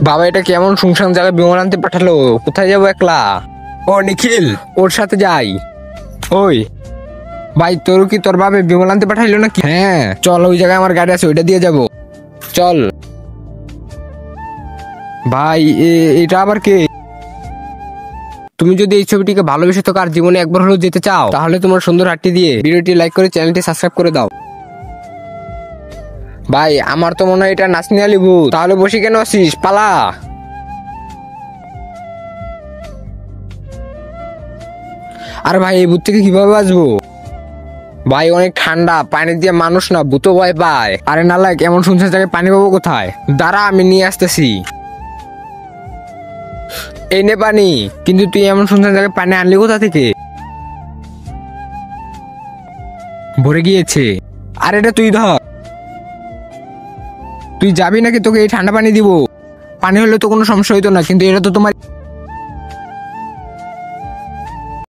বাবা এটা কেমন শুনশান জায়গায় বিমান আনতে পাঠালো, কোথায় যাবো একলা? ও নিখিল, ওর সাথে যাই। ওই ভাই, তোর কি তোর বাবে বিমান আনতে পাঠাইলো নাকি? হ্যাঁ চল, ওই জায়গায় আমার গাড়ি আছে, ওইটা দিয়ে যাব। চল ভাই। এটা আবার কে? তুমি যদি এই ছবিটিকে ভালোবেসে থাকো আর জীবনে একবার হলেও যেতে চাও, তাহলে তোমার সুন্দর হাতটি দিয়ে ভিডিওটি লাইক করে চ্যানেলটি সাবস্ক্রাইব করে দাও। ভাই আমার তো মনে হয় এটা নাচনি আলী ভূত। তাহলে বসে কেন আছিস, পালা। আর ভাই এই ভূত থেকে কিভাবে বাঁচবো? ভাই অনেক ঠান্ডা, পানি দিয়ে মানুষ না ভূত ভয় পায়। আরে নালায়ক, এমন শুনছে জায়গায় পানি পাবো কোথায়? দাঁড়া আমি নিয়ে আসতেছি। এই নে পানি। কিন্তু তুই এমন শুনছেন জায়গায় পানি আনলি কোথা থেকে? ভরে গিয়েছে। আর এটা তুই ধর। তুই যাবি নাকি তোকে এই ঠান্ডা পানি দিব? পানি হলে তো কোনো সমস্যা হইতো না, কিন্তু এটা তো তোমার